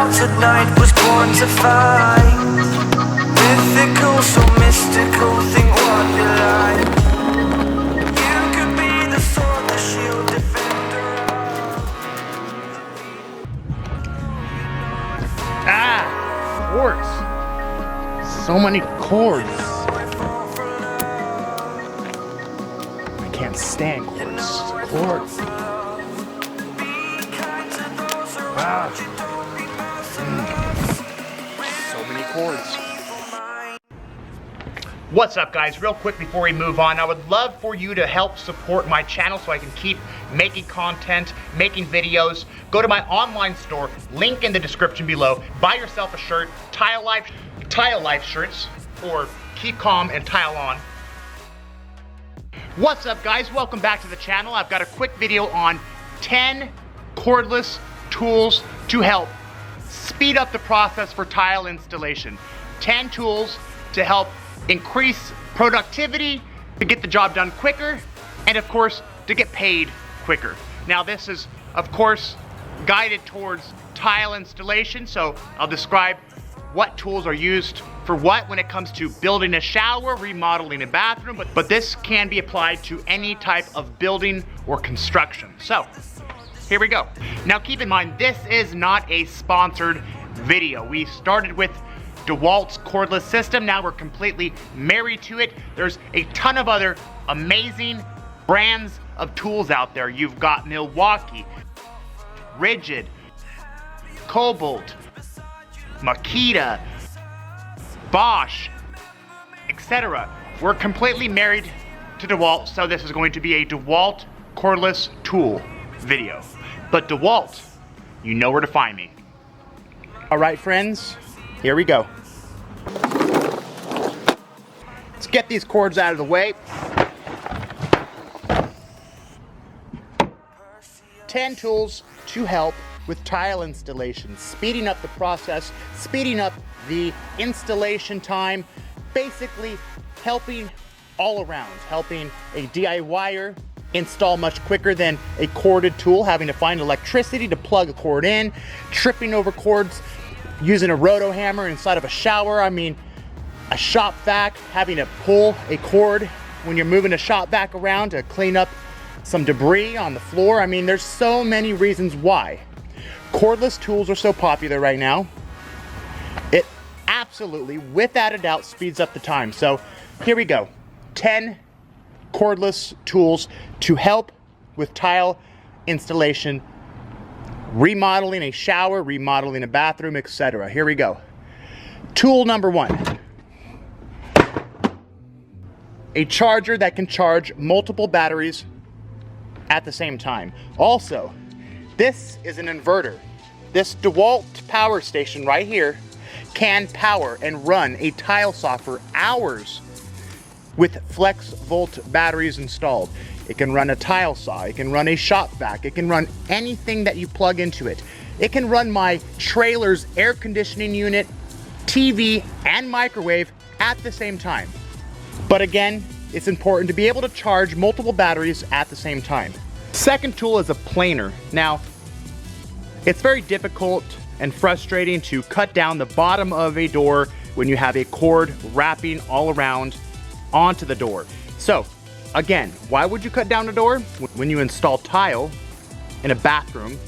out tonight was born to fight. Mythical, so mystical, think what you like. You could be the sword, the shield, defender Ah, cords. So many cords. I can't stand cords. Cords. Ah. So many cords. What's up, guys? Real quick before we move on, I would love for you to help support my channel so I can keep making content, making videos. Go to my online store, link in the description below. Buy yourself a shirt, Tile Life shirts, or Keep Calm and Tile On. What's up, guys? Welcome back to the channel. I've got a quick video on 10 cordless tools to help speed up the process for tile installation. 10 tools to help increase productivity, to get the job done quicker, and of course, to get paid quicker. Now, this is, of course, guided towards tile installation, so I'll describe what tools are used for what when it comes to building a shower, remodeling a bathroom, but this can be applied to any type of building or construction. So, here we go. Now keep in mind, this is not a sponsored video. We started with DeWalt's cordless system. Now we're completely married to it. There's a ton of other amazing brands of tools out there. You've got Milwaukee, Rigid, Cobalt, Makita, Bosch, etc. We're completely married to DeWalt, so this is going to be a DeWalt cordless tool video. But DeWalt, you know where to find me. All right, friends, here we go. Let's get these cords out of the way. 10 tools to help with tile installation, speeding up the process, speeding up the installation time, basically helping all around, helping a DIYer install much quicker than a corded tool, having to find electricity to plug a cord in, tripping over cords, using a roto hammer inside of a shower. I mean, a shop vac, having to pull a cord when you're moving a shop vac around to clean up some debris on the floor. I mean, there's so many reasons why cordless tools are so popular right now. It absolutely, without a doubt, speeds up the time. So here we go. 10 cordless tools to help with tile installation, remodeling a shower, remodeling a bathroom, etc. Here we go. Tool number 1. A charger that can charge multiple batteries at the same time. Also, this is an inverter. This DeWalt power station right here can power and run a tile saw for hours with flex volt batteries installed. It can run a tile saw, it can run a shop vac, it can run anything that you plug into it. It can run my trailer's air conditioning unit, TV, and microwave at the same time. But again, it's important to be able to charge multiple batteries at the same time. Second tool is a planer. Now, it's very difficult and frustrating to cut down the bottom of a door when you have a cord wrapping all around onto the door. So again, why would you cut down a door? When you install tile in a bathroom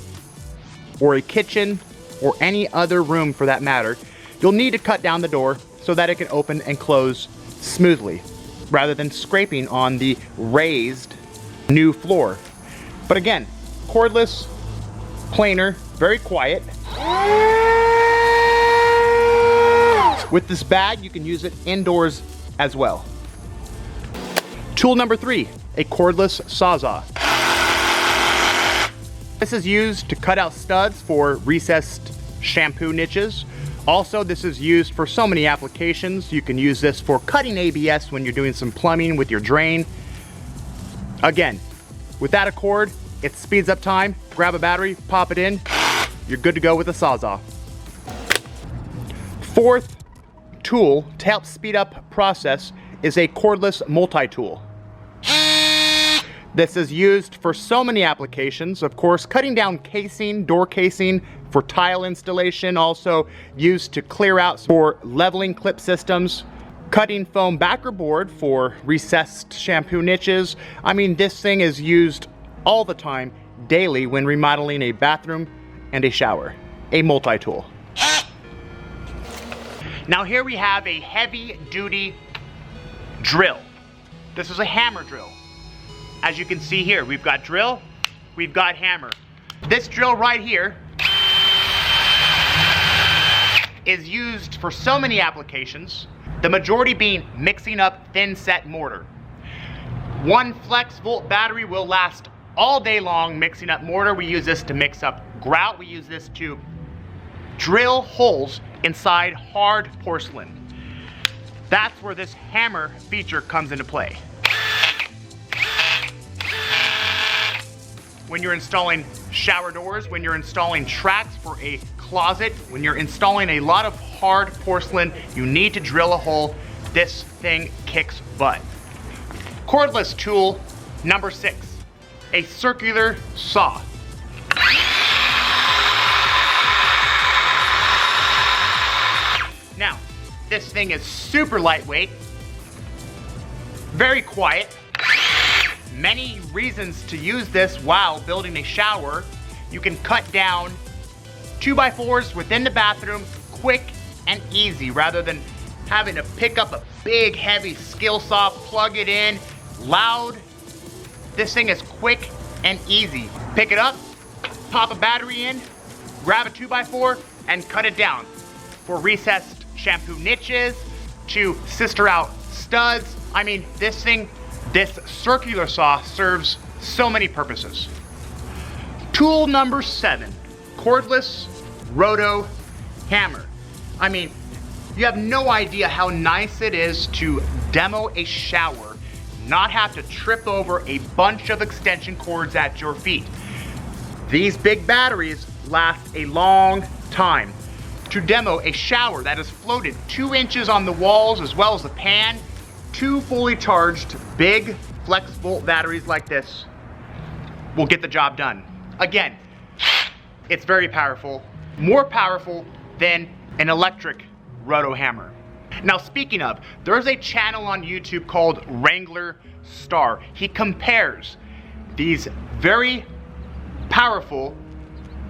or a kitchen or any other room for that matter, you'll need to cut down the door so that it can open and close smoothly rather than scraping on the raised new floor. But again, cordless, planer, very quiet. With this bag, you can use it indoors as well. Tool number 3, a cordless Sawzall. This is used to cut out studs for recessed shampoo niches. Also, this is used for so many applications. You can use this for cutting ABS when you're doing some plumbing with your drain. Again, without a cord, it speeds up time. Grab a battery, pop it in, you're good to go with a Sawzall. Fourth tool to help speed up process is a cordless multi-tool. This is used for so many applications. Of course, cutting down casing, door casing, for tile installation, also used to clear out for leveling clip systems. Cutting foam backer board for recessed shampoo niches. I mean, this thing is used all the time, daily, when remodeling a bathroom and a shower. A multi-tool. Now here we have a heavy-duty drill. This is a hammer drill. As you can see here, we've got drill, we've got hammer. This drill right here is used for so many applications, the majority being mixing up thin set mortar. One flex volt battery will last all day long mixing up mortar. We use this to mix up grout. We use this to drill holes inside hard porcelain. That's where this hammer feature comes into play. When you're installing shower doors, when you're installing tracks for a closet, when you're installing a lot of hard porcelain, you need to drill a hole. This thing kicks butt. Cordless tool number 6, a circular saw. Now, this thing is super lightweight, very quiet. Many reasons to use this while building a shower. You can cut down 2x4s within the bathroom, quick and easy, rather than having to pick up a big heavy skill saw, plug it in, loud. This thing is quick and easy. Pick it up, pop a battery in, grab a 2x4 and cut it down. For recessed shampoo niches, to sister out studs. I mean, this circular saw serves so many purposes. Tool number 7, cordless roto hammer. I mean, you have no idea how nice it is to demo a shower, not have to trip over a bunch of extension cords at your feet. These big batteries last a long time. To demo a shower that is floated 2 inches on the walls as well as the pan, 2 fully charged big flex volt batteries like this will get the job done. Again, it's very powerful, more powerful than an electric roto hammer. Now speaking of, there's a channel on YouTube called Wrangler Star. He compares these very powerful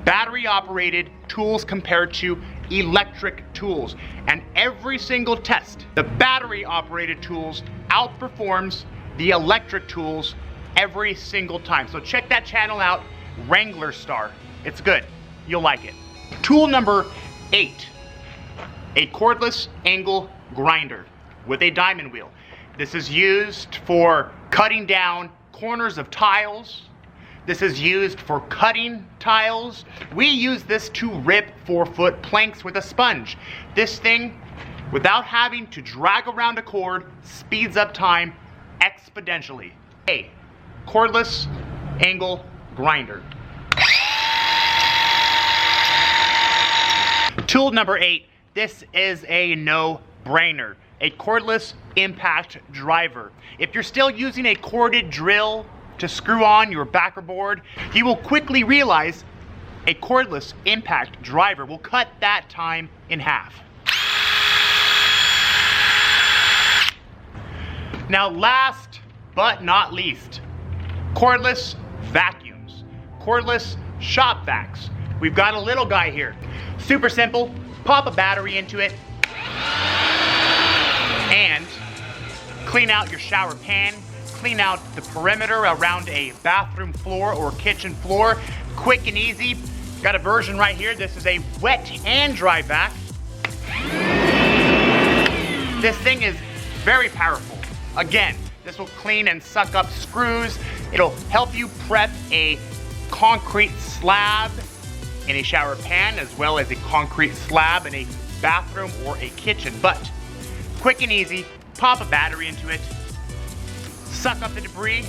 battery operated tools compared to electric tools, and every single test, the battery operated tools outperforms the electric tools every single time. So check that channel out, Wrangler Star. It's good, you'll like it. Tool number 8, a cordless angle grinder with a diamond wheel. This is used for cutting down corners of tiles. This is used for cutting tiles. We use this to rip 4-foot planks with a sponge. This thing, without having to drag around a cord, speeds up time exponentially. A cordless angle grinder. Tool number 8, this is a no-brainer. A cordless impact driver. If you're still using a corded drill to screw on your backer board, you will quickly realize a cordless impact driver will cut that time in half. Now last but not least, cordless vacuums. Cordless shop vacs. We've got a little guy here. Super simple, pop a battery into it and clean out your shower pan. Clean out the perimeter around a bathroom floor or kitchen floor. Quick and easy. Got a version right here. This is a wet and dry vac. This thing is very powerful. Again, this will clean and suck up screws. It'll help you prep a concrete slab in a shower pan as well as a concrete slab in a bathroom or a kitchen. But quick and easy, pop a battery into it, suck up the debris,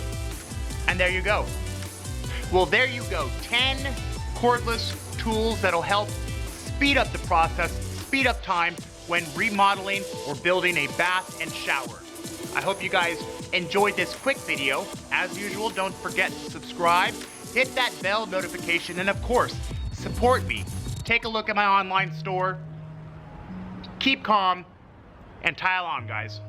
and there you go. Well, there you go. 10 cordless tools that'll help speed up the process, speed up time when remodeling or building a bath and shower. I hope you guys enjoyed this quick video. As usual, don't forget to subscribe, hit that bell notification, and of course, support me. take a look at my online store. Keep calm and tile on, guys.